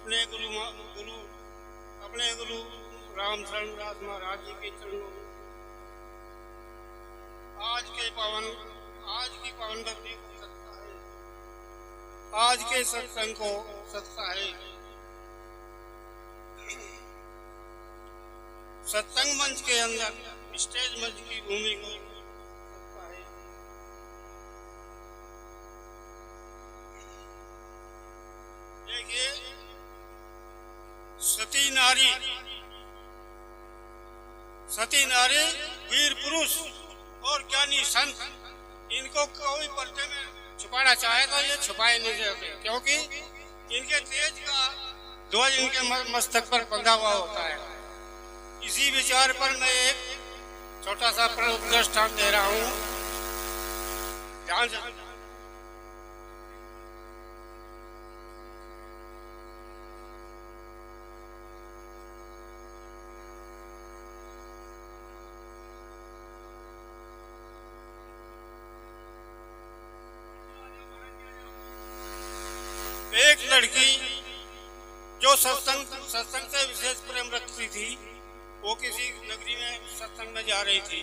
अपने गुरु राम शरण दास महाराज जी के चरणों में आज की पावन धरती को सत्ता है, आज के सत्संग को सत्ता है। सत्संग मंच के अंदर स्टेज मंच की भूमि को सत्ता है। देखिए, सती नारी वीर पुरुष और ज्ञानी संत, इनको कोई पर्दे में छुपाना चाहे तो ये छुपाए नहीं सकते, क्योंकि इनके तेज का ध्वज इनके मस्तक पर बंधा हुआ होता है। इसी विचार पर मैं एक छोटा सा दृष्टांत दे रहा हूँ, ध्यान से। एक लड़की जो सत्संग से विशेष प्रेम रखती थी, वो किसी नगरी में सत्संग में जा रही थी।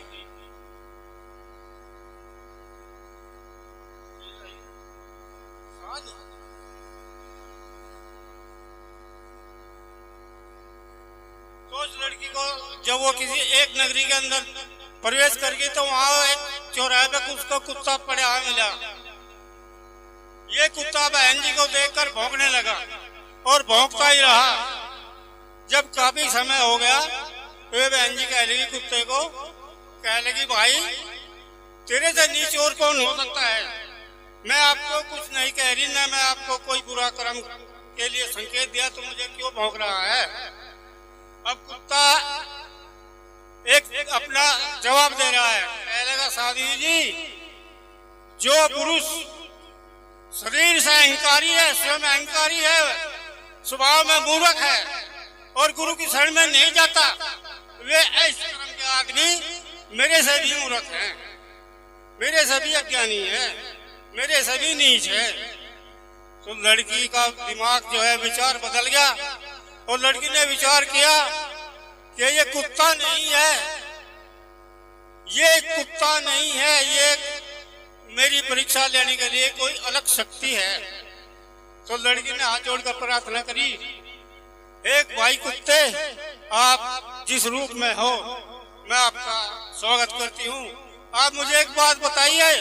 तो उस लड़की को जब वो किसी एक नगरी के अंदर प्रवेश कर गई तो वहां एक चौराहे पे उसको कुत्ता पड़ा मिला। ये कुत्ता बहन जी को देखकर भौंकने लगा और भौंकता ही रहा। जब काफी समय हो गया तो बहन जी कह लगी कुत्ते को, कह लगी भाई तेरे से नीच और कौन हो सकता है। मैं आपको कुछ नहीं कह रही, ना मैं आपको कोई बुरा कर्म के लिए संकेत दिया, तो मुझे क्यों भौंक रहा है। अब कुत्ता एक अपना जवाब दे रहा है, कह लगा साधु जी, जो पुरुष शरीर से अहंकारी है, स्वयं अहंकारी है, स्वभाव में मूर्ख है और गुरु की शरण में नहीं जाता, वे ऐसे कर्म के आदमी मेरे से भी मूर्ख हैं, मेरे से भी अज्ञानी है, मेरे से भी नीच है। तो लड़की का दिमाग जो है विचार बदल गया और लड़की ने विचार किया कि ये कुत्ता नहीं है, ये कुत्ता नहीं है, ये मेरी परीक्षा लेने के लिए कोई अलग शक्ति है। तो लड़की ने हाथ जोड़कर प्रार्थना करी, एक भाई कुत्ते, आप जिस रूप में हो मैं आपका स्वागत करती हूँ। आप मुझे एक बात बताइए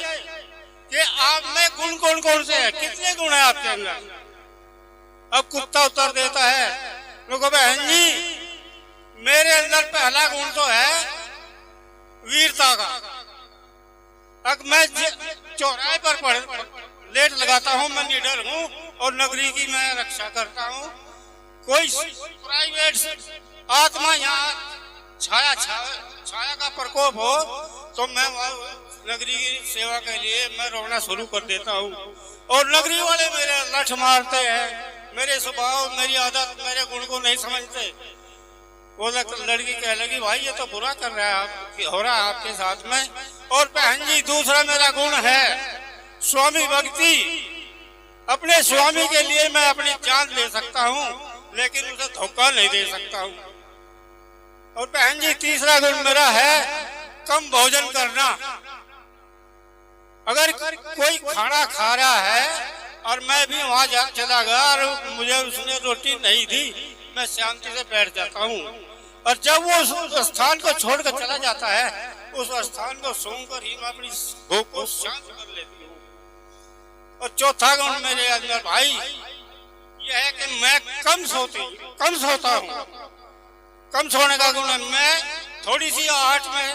कि आप में गुण कौन कौन से हैं, कितने गुण हैं आपके अंदर। अब कुत्ता उत्तर देता है, देखो बहन जी, मेरे अंदर पहला गुण तो है वीरता का। अब मैं चौराहे पर लेट लगाता हूँ, मैं निडर हूँ और नगरी की मैं रक्षा करता हूँ। कोई प्राइवेट आत्मा यहाँ छाया का प्रकोप हो तो मैं नगरी की सेवा के लिए मैं रोना शुरू कर देता हूँ और नगरी वाले मेरे लठ मारते हैं, मेरे स्वभाव, मेरी आदत, मेरे गुण को नहीं समझते। वो लड़की कह लगी भाई ये तो बुरा कर रहा है, हो रहा है आपके साथ में। और बहन जी, दूसरा मेरा गुण है स्वामी भक्ति। अपने स्वामी के लिए मैं अपनी जान दे सकता हूँ, लेकिन उसे धोखा नहीं दे सकता हूँ। और बहन जी, तीसरा गुण मेरा है कम भोजन करना। अगर कोई खाना खा रहा है और मैं भी वहां चला गया और मुझे उसने रोटी नहीं दी, मैं शांति से बैठ जाता हूँ। और जब वो उस स्थान को छोड़कर चला जाता है, उस स्थान को सूंघकर ही मैं अपनी भूख को शांत कर लेती हूँ। और चौथा गुण मेरे अंदर भाई यह है कि मैं कम सोता हूँ। कम सोने का गुण है, मैं थोड़ी सी आहट में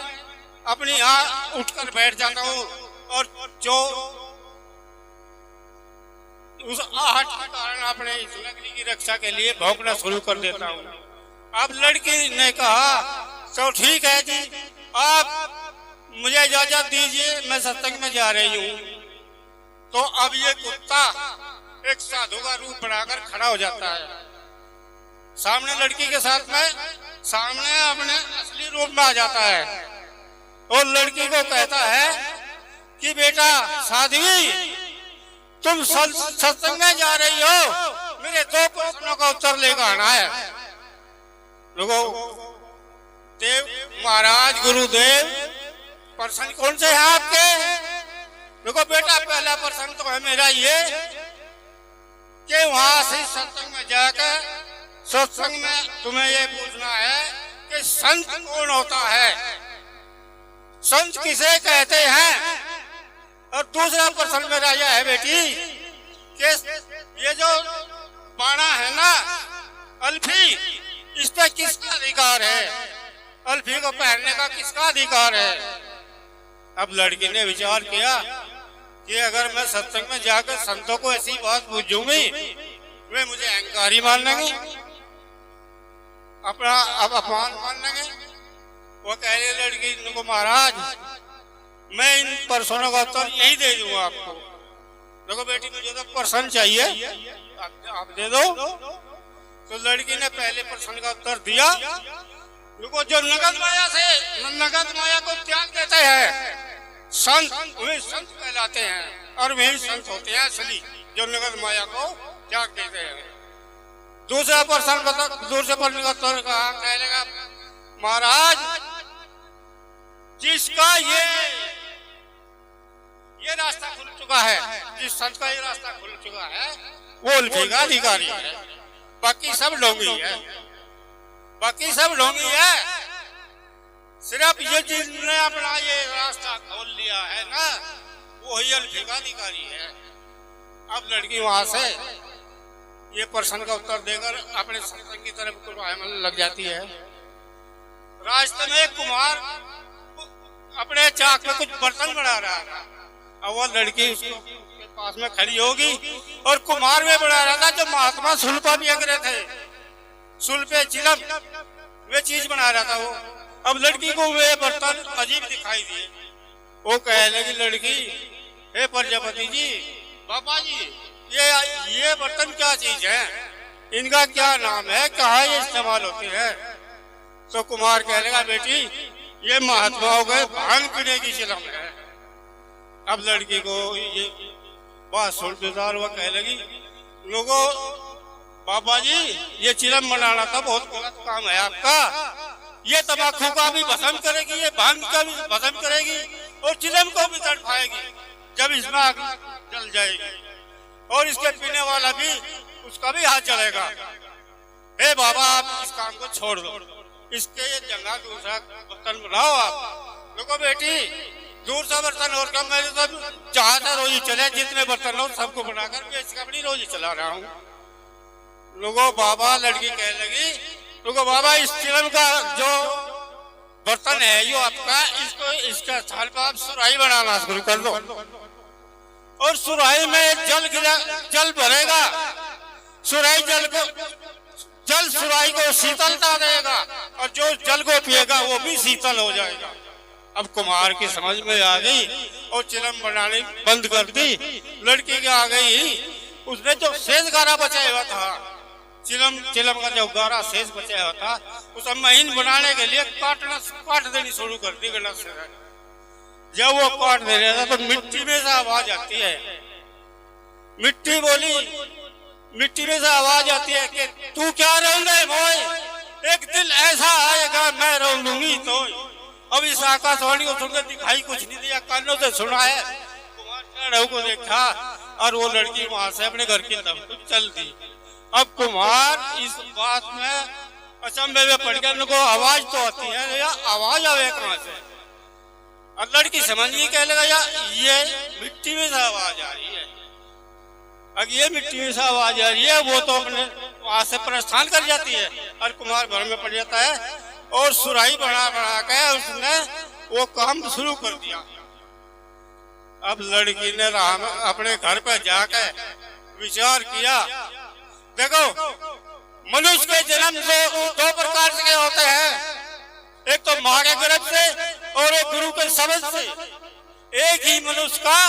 अपनी यहाँ उठकर बैठ जाता हूँ और जो उस आहट के कारण अपने इस नगरी की रक्षा के लिए भौंकना शुरू कर देता हूँ। अब लड़की ने कहा तो ठीक है जी, आप मुझे इजाजत दीजिए, मैं सत्संग में जा रही हूँ। तो अब ये कुत्ता एक साधु का रूप बनाकर खड़ा हो जाता है सामने लड़की के साथ में, सामने अपने असली रूप में आ जाता है और लड़की को कहता है कि बेटा साध्वी, तुम सत्संग में जा रही हो, मेरे दो प्रश्नों का उत्तर लेकर आना है। देखो देव महाराज गुरुदेव प्रश्न कौन से हैं आपके? देखो बेटा पहला प्रश्न तो है मेरा ये कि वहां से सत्संग में जाकर सत्संग में तुम्हें ये पूछना है कि संत कौन होता है, संत किसे कहते हैं। और दूसरा प्रश्न मेरा यह है बेटी कि ये जो बाणा है ना अल्फी, इस पे किसका अधिकार है? अल्फी को पहनने का किसका अधिकार है? अब लड़की ने विचार किया कि अगर मैं सत्संग में जाकर संतों को ऐसी बात पूछूंगी वे मुझे अहंकारी मान लेंगे, अपना अब अपमान मान लेंगे। वो कह रही लड़की को महाराज मैं इन प्रश्नों का उत्तर यही दे दूंगा आपको। देखो बेटी मुझे तो प्रश्न चाहिए, आप दे दो। तो लड़की ने पहले प्रश्न का उत्तर दिया। देखो जो नगद माया को त्याग देते हैं संत, वे संत कहलाते हैं और वे संत होते हैं असली, जो नगद माया को त्याग देते हैं। दूसरा प्रश्न दूसरे प्रश्न का उत्तर कहा, कहेगा महाराज जिसका ये रास्ता खुल चुका है, जिस संत का ये रास्ता खुल चुका है वो अल्फी का अधिकारी है, बाकी सब ढोंगी है, बाकी सब ढोंगी है। सिर्फ ये जिसने अपना ये रास्ता खोल लिया है ना वही अल्फी का अधिकारी है। अब लड़की वहां से ये प्रश्न का उत्तर देकर अपने सत्संग की तरफ कुल लग जाती है। रास्ते में एक कुमार अपने चाक में कुछ बर्तन बना रहा था। अब वो लड़की उसके पास में खड़ी होगी और कुमार में बना रहा था जो महात्मा सुल्पा भी अग्रे थे, सुल्पे चिलम वे चीज बना रहा था वो। अब लड़की को वे बर्तन अजीब दिखाई दिए। वो कह लगी लड़की, हे प्रजापति जी, बाबा जी ये बर्तन क्या चीज है, इनका क्या नाम है, कहाँ ये इस्तेमाल होते हैं? तो कुमार कह लेगा बेटी ये महात्माओं के भांग पीने की चिलम है। अब लड़की को ये बात सुनतेदार वो कह लगी लोगों, बाबा जी ये चिलम बनाना था बहुत गलत काम है आपका, ये तंबाकू का भी भस्म करेगी, ये भांग का भी भस्म करेगी और चिलम को भी तड़पाएगी, जब इसमें आग जल जाएगी और इसके पीने वाला भी उसका भी हाथ जलेगा। हे बाबा आप इस काम को छोड़ दो, इसके ये जगह दूसरा बर्तन बनाओ आप। देखो बेटी दूसरा बर्तन और कम, मेरे तो चाहता रोजी चले, जितने बर्तन हो सबको बनाकर बेच के अपनी रोजी चला रहा हूँ। लोगों बाबा लड़की कह लगी, लोगों बाबा इस चिलम का जो बर्तन है यो आपका, इसको इसका स्थान पर आप सुराही बनाना शुरू कर दो और सुराही में जल भरेगा, सुराही जल सुराही को शीतलता देगा और जो जल को पिएगा वो भी शीतल हो जाएगा। अब कुमार की समझ में आ गई और चिलम बनाने बंद कर दी। लड़की के आ गई, उसने जो शेष गारा बचाया हुआ था, चिलम का जो गारा शेष बचाया हुआ था, उसे महीन बनाने के लिए काट देनी शुरू कर दी गलत से। जब वो काट दे रहा था तो मिट्टी में से आवाज आती है, मिट्टी बोली, मिट्टी में से आवाज आती है कि तू क्या रोंदे मोय, एक दिन ऐसा आएगा मैं रोंदूंगी तो। अब इस आकाशवाणी को सुनकर दिखाई कुछ नहीं दिया, कानों से सुना है। कुमार को देखा और वो लड़की वहां से अपने घर की तरफ चल दी। अब कुमार इस बात में अचंभे में पड़ गया, उनको आवाज तो आती है, या आवाज आवे कहां से? और लड़की समझ नहीं, कह लगा यार ये मिट्टी में से आवाज आ रही है। अब ये मिट्टी में से आवाज आ रही है, वो तो अपने वहां से प्रस्थान कर जाती है और कुमार घर में पड़ जाता है और सुराही बना के उसने वो काम शुरू कर दिया। अब लड़की ने अपने घर पर जाकर विचार किया, देखो मनुष्य के जन्म दो प्रकार के होते हैं, एक तो माँ के गर्भ से और एक गुरु के शब्द से। एक ही मनुष्य का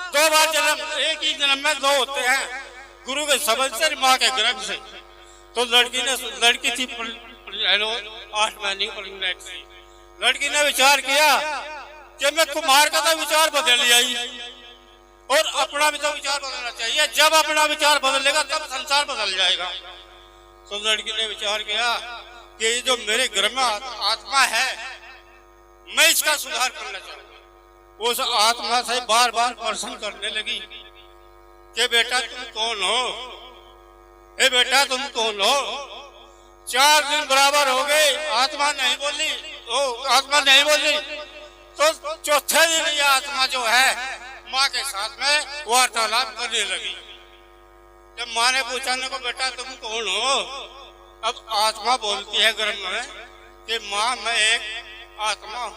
दो बार जन्म, एक ही जन्म में दो होते हैं, गुरु के शब्द से, माँ के गर्भ से। तो लड़की थी 8 महीने की प्रेग्नेंट थी। लड़की ने विचार किया कि मैं कुमार का तो विचार बदल आई और अपना भी तो विचार बदलना चाहिए, जब अपना विचार बदलेगा तब संसार बदल जाएगा। तो लड़की ने विचार किया कि ये जो मेरे घर में आत्मा है, मैं इसका सुधार करना चाहूंगा। उस आत्मा से बार बार प्रश्न करने लगी कि बेटा तुम कौन हो, ए बेटा तुम कौन हो। 4 दिन बराबर हो गए, आत्मा नहीं बोली, आत्मा नहीं बोली। तो चौथे दिन ये आत्मा जो है माँ के साथ में वार्तालाप करने लगी। जब माँ ने पूछा न को बेटा तुम कौन हो, अब आत्मा बोलती है गर्भ में कि माँ मैं एक आत्मा हूँ।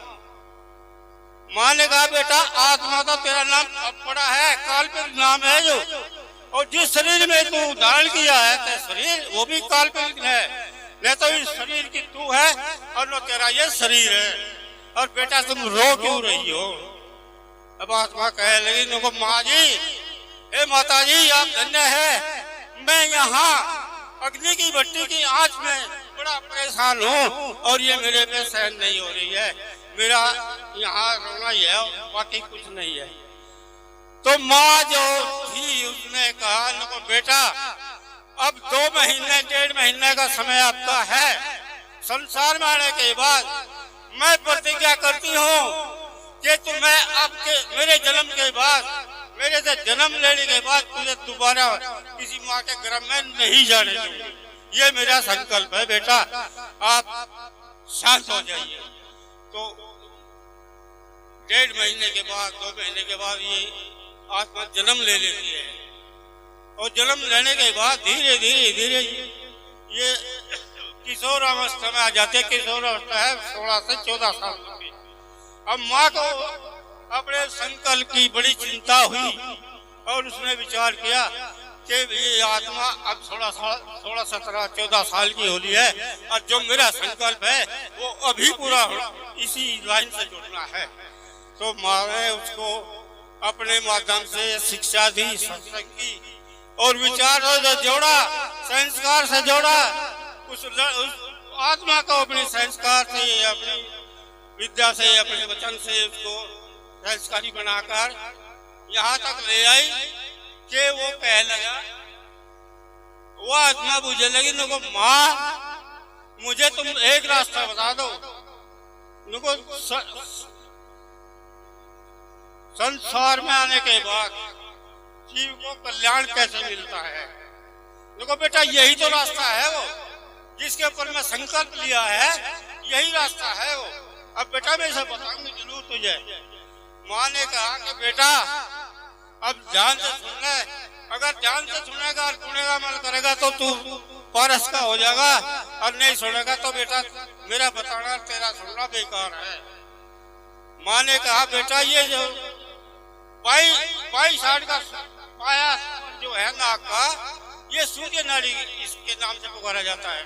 माँ ने कहा बेटा आत्मा तो तेरा नाम अब पड़ा है, काल्पनिक नाम है जो, और जिस शरीर में तू धारण किया है ते शरीर वो भी काल्पनिक है, न तो इस शरीर की तू है और न तेरा ये शरीर है। और बेटा तुम रो क्यों रही हो। अब आत्मा कह लगी नको माँ जी, हे माता जी आप धन्य है, मैं यहाँ अग्नि की भट्टी की आंच में बड़ा परेशान हूँ और ये मेरे पे सहन नहीं हो रही है, मेरा यहाँ रोना ही है, बाकी कुछ नहीं है। तो माँ जो थी उसने कहा नको बेटा अब 2 महीने 1.5 महीने का समय आपका है, संसार में आने के बाद मैं प्रतिज्ञा करती हूँ कि तुम्हें आपके मेरे जन्म के बाद, मेरे से जन्म लेने के बाद तुझे दोबारा किसी माँ के गर्भ में नहीं जाने दूंगी। ये मेरा संकल्प है बेटा, आप शांत हो जाइए। तो 1.5 महीने के बाद 2 महीने के बाद ये आत्मा जन्म ले लेती है और जन्म लेने के बाद धीरे धीरे धीरे ये किशोर अवस्था में आ जाते हैं। किशोर अवस्था है 16 से 14 साल की। अब माँ को अपने संकल्प की बड़ी चिंता हुई और उसने विचार किया कि ये आत्मा अब 16, 17, 14 साल की होली है और जो मेरा संकल्प है वो अभी पूरा इसी लाइन से जुड़ना है। तो माँ ने उसको अपने माध्यम से शिक्षा दी, सत्संग की और विचार से जोड़ा, संस्कार से जोड़ा। उस आत्मा को अपने संस्कार से, अपनी विद्या से, अपने वचन से उसको संस्कारी बनाकर यहाँ तक ले आई कि वो कह लगा, वो आत्मा बुझे लगी नको माँ मुझे तुम एक रास्ता बता दो, नको संसार में आने के बाद जीव को कल्याण कैसे मिलता है। देखो बेटा यही तो रास्ता है वो जिसके ऊपर मैं संकल्प लिया है, यही रास्ता है वो। अब बेटा मैं इसे बताऊंगी जरूर तुझे। माँ ने कहा कि बेटा अब ध्यान से सुन ले, अगर ध्यान से सुनेगा और सुनेगा मन करेगा तो तू पारस का हो जाएगा और नहीं सुनेगा तो बेटा मेरा बताना तेरा सुनना बेकार है। माँ ने कहा बेटा ये जो 22 साल का पाया जो है नाक का, ये सूर्य नाड़ी इसके नाम से पुकारा जाता है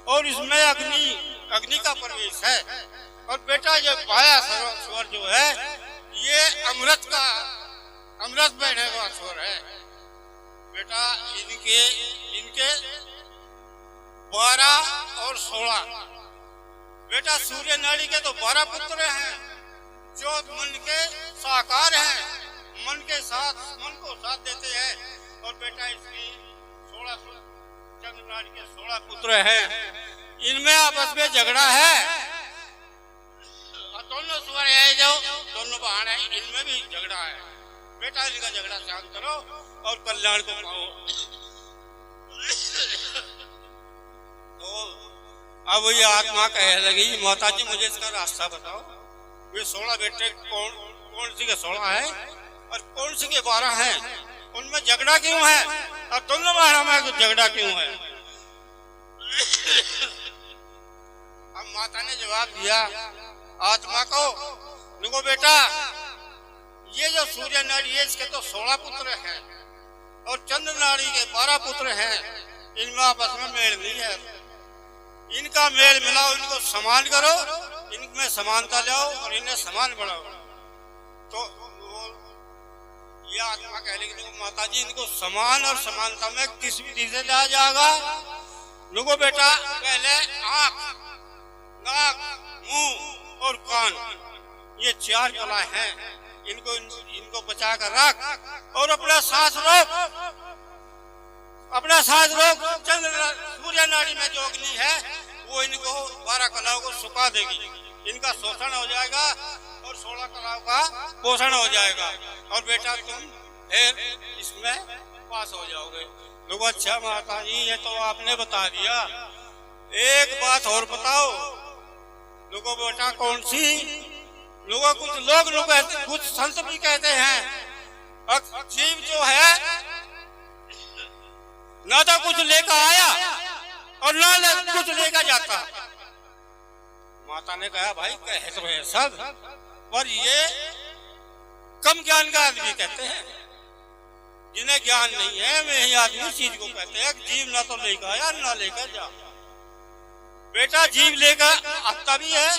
और इसमें अग्नि का प्रवेश है। और बेटा ये पाया स्वर जो है ये अमृत बैठे हुआ स्वर है। बेटा इनके 12 और 16 बेटा सूर्य नाड़ी के तो 12 पुत्र हैं जो मन के साकार हैं, मन को साथ देते हैं। और बेटा इसकी 16 चंद्र नाड़ी के 16 पुत्र हैं, इनमें आपस में झगड़ा है। और दोनों स्वर है जो दोनों बहन है, इनमें भी झगड़ा है। बेटा इनका झगड़ा शांत करो और कल्याण को पाओ। तो अब ये आत्मा कह लगी माता जी मुझे इसका रास्ता बताओ, वे 16 बेटे कौन सी के 16 है और कौन सी के 12 हैं, उनमें झगड़ा क्यों है और दोनों बहनों में झगड़ा क्यों है। अब माता ने जवाब दिया आत्मा को, देखो बेटा ये जो सूर्य नाड़ी है इसके तो 16 पुत्र हैं और चंद्र नाड़ी के 12 पुत्र हैं, इनमें आपस में मेल नहीं है। इनका मेल मिलाओ, इनको समान करो, इनमें समानता लाओ और इन्हें समान बढ़ाओ। तो ये आत्मा कह लेगी देखो माता जी इनको समान और समानता में किस विधि से लाया जाएगा। देखो बेटा पहले आँख, नाक, मुंह और कान, ये 4 कला हैं, इनको बचा कर रख और अपना सांस रोक अपना साथ लोग चंद्र सूर्य नाड़ी में जो अग्नि है वो इनको 12 कलाओं को सुखा देगी, इनका शोषण हो जाएगा और 16 कलाओं का पोषण हो जाएगा और बेटा तुम फिर इसमें पास हो जाओगे। लोग अच्छा माता जी ये तो आपने बता दिया, एक बात और बताओ। लोगों बेटा कौन सी? लोगों कुछ संत भी कहते हैं जीव जो है ना तो कुछ लेकर आया और ना कुछ लेकर जाता। माता ने कहा भाई कहे तो है सब, पर ये कम ज्ञान का आदमी कहते हैं, जिन्हें ज्ञान नहीं है वे ही आदमी चीज को कहते हैं जीव ना तो लेकर आया ना लेकर जा। बेटा जीव लेकर आता भी है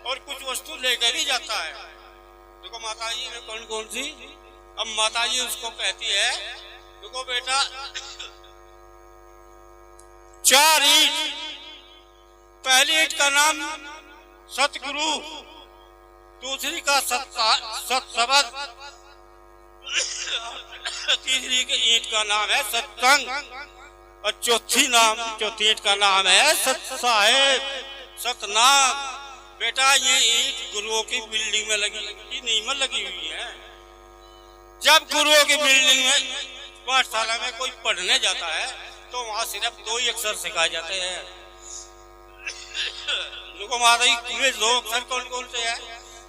और कुछ वस्तु लेकर भी जाता है। देखो माता जी ने कौन कौन सी, अब माता जी उसको कहती है देखो बेटा 4 ईंट, पहली ईंट का नाम सतगुरु, दूसरी का सत्सबद, तीसरी की ईंट का नाम है सत्संग और चौथी ईंट का नाम है सत्साहेब सतनाम। बेटा ये ईंट गुरुओं की बिल्डिंग में लगी नींव में लगी हुई है। जब गुरुओं की बिल्डिंग में पाठशाला में कोई पढ़ने जाता है तो वहां सिर्फ 2 ही अक्षर सिखाए जाते हैं। देखो माता जी पूरे 2 अक्षर कौन कौन से है?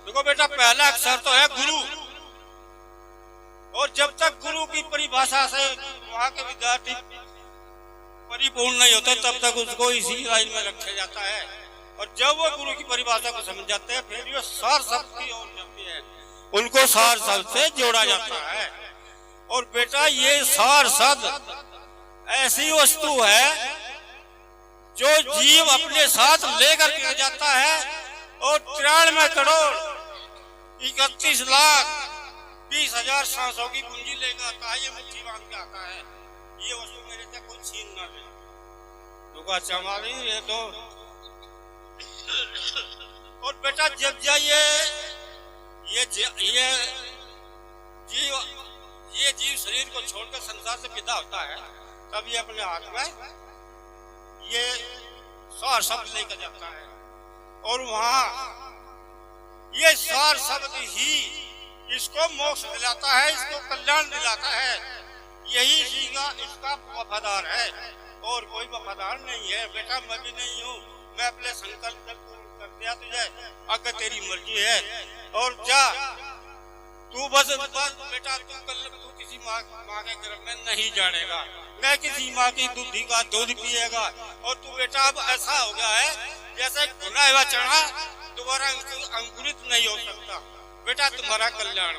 देखो बेटा पहला अक्षर तो है गुरु, और जब तक गुरु की परिभाषा से वहां के विद्यार्थी परिपूर्ण नहीं होते तब तक उसको इसी लाइन में रखा जाता है, और जब वो गुरु की परिभाषा को समझ जाते हैं फिर ये सार शब्द की ओर जाती है, उनको सार शब्द से जोड़ा जाता है। और बेटा ये सार शब्द ऐसी वस्तु है जो जीव अपने साथ लेकर के जाता है और 93 करोड़ 31 लाख 20,000 सांसों की पूंजी लेकर आता है। ये मुट्ठी बांध के आता है, ये वस्तु मेरे से कोई छीन ना ले। तो अच्छा माली ये तो और बेटा जब जाइए ये जीव शरीर को छोड़कर संसार से विदा होता है तब ये अपने हाथ में ये सार शब्द लेकर जाता है, और वहां ये सार शब्द ही इसको मोक्ष दिलाता है, इसको कल्याण दिलाता है। यही इसका वफादार है और कोई वफादार नहीं है। बेटा मैं भी नहीं हूँ, मैं अपने संकल्प कर दिया तुझे, अगर तेरी मर्जी है और जा तू बस बेटा तू किसी माँ के गर्भ में नहीं जानेगा, मैं किसी माँ की दूधी का दूध पिएगा। और तू बेटा अब ऐसा हो गया है जैसे भुना हुआ चना दोबारा अंकुरित नहीं हो सकता। बेटा तुम्हारा कल्याण